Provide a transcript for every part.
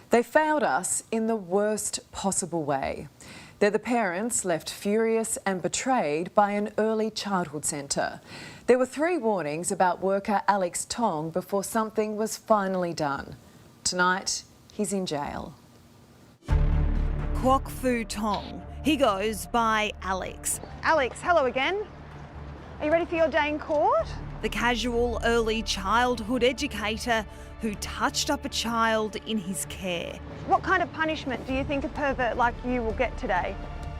They failed us in the worst possible way. They're the parents left furious and betrayed by an early childhood centre. There were 3 warnings about worker Alex Tong before something was finally done. Tonight, he's in jail. Kwok Fu Tong. He goes by Alex. Alex, hello again. Are you ready for your day in court? The casual early childhood educator who touched up a child in his care. What kind of punishment do you think a pervert like you will get today?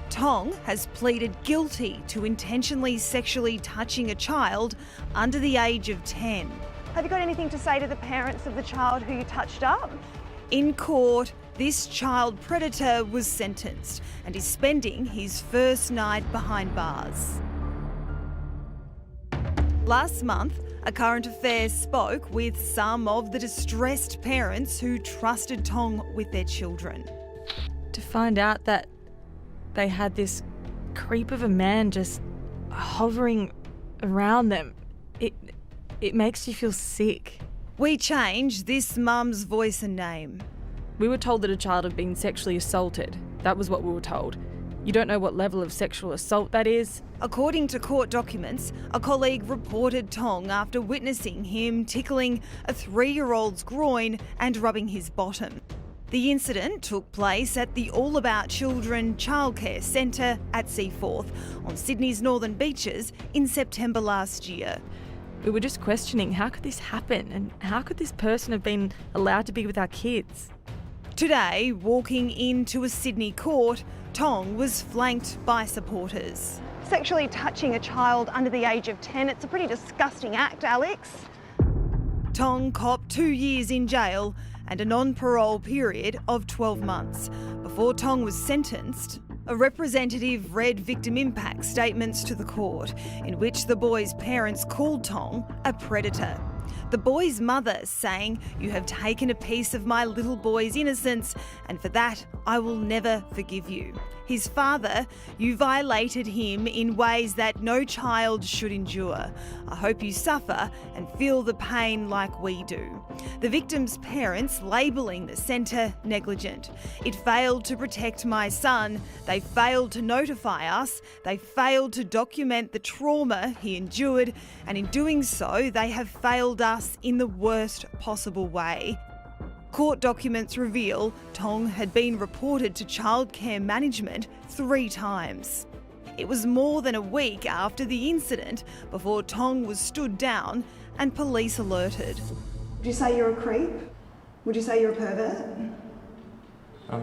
Tong has pleaded guilty to intentionally sexually touching a child under the age of 10. Have you got anything to say to the parents of the child who you touched up? In court, this child predator was sentenced and is spending his first night behind bars. Last month, A Current Affairs spoke with some of the distressed parents who trusted Tong with their children. To find out that they had this creep of a man just hovering around them, it makes you feel sick. We changed this mum's voice and name. We were told that a child had been sexually assaulted. That was what we were told. You don't know what level of sexual assault that is. According to court documents, a colleague reported Tong after witnessing him tickling a 3-year-old's groin and rubbing his bottom. The incident took place at the All About Children Childcare Centre at Seaforth on Sydney's northern beaches in September last year. We were just questioning, how could this happen and how could this person have been allowed to be with our kids? Today, walking into a Sydney court, Tong was flanked by supporters. Sexually touching a child under the age of 10, it's a pretty disgusting act, Alex. Tong copped 2 years in jail and a non-parole period of 12 months. Before Tong was sentenced, a representative read victim impact statements to the court, in which the boy's parents called Tong a predator. The boy's mother saying, "You have taken a piece of my little boy's innocence, and for that I will never forgive you." His father, "You violated him in ways that no child should endure. I hope you suffer and feel the pain like we do." The victim's parents labelling the centre negligent. "It failed to protect my son. They failed to notify us. They failed to document the trauma he endured, and in doing so, they have failed us in the worst possible way." Court documents reveal Tong had been reported to childcare management 3 times. It was more than a week after the incident before Tong was stood down and police alerted. Would you say you're a creep? Would you say you're a pervert? I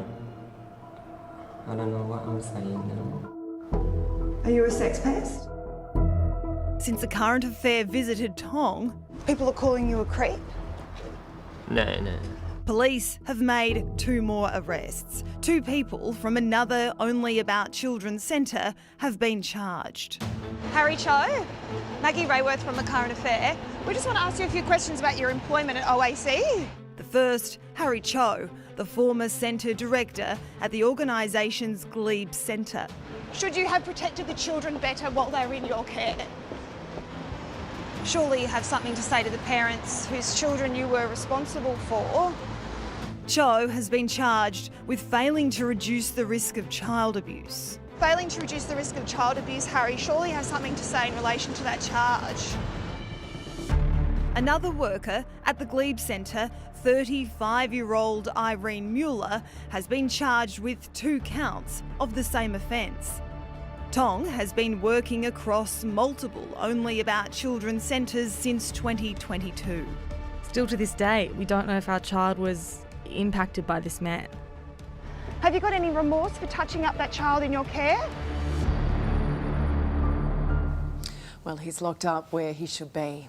don't know what I'm saying now. Are you a sex pest? Since A Current Affair visited Tong, People are calling you a creep? No. police have made 2 more arrests. 2 people from another Only About Children centre have been charged. Harry Cho, Maggie Rayworth from A Current Affair. We just want to ask you a few questions about your employment at OAC. The first, Harry Cho, the former centre director at the organisation's Glebe Centre. Should you have protected the children better while they were in your care? Surely you have something to say to the parents whose children you were responsible for. Cho has been charged with failing to reduce the risk of child abuse. Failing to reduce the risk of child abuse, Harry, surely has something to say in relation to that charge. Another worker at the Glebe Centre, 35-year-old Irene Mueller, has been charged with 2 counts of the same offence. Tong has been working across multiple Only About Children centres since 2022. Still to this day, we don't know if our child was impacted by this man. Have you got any remorse for touching up that child in your care? Well, he's locked up where he should be.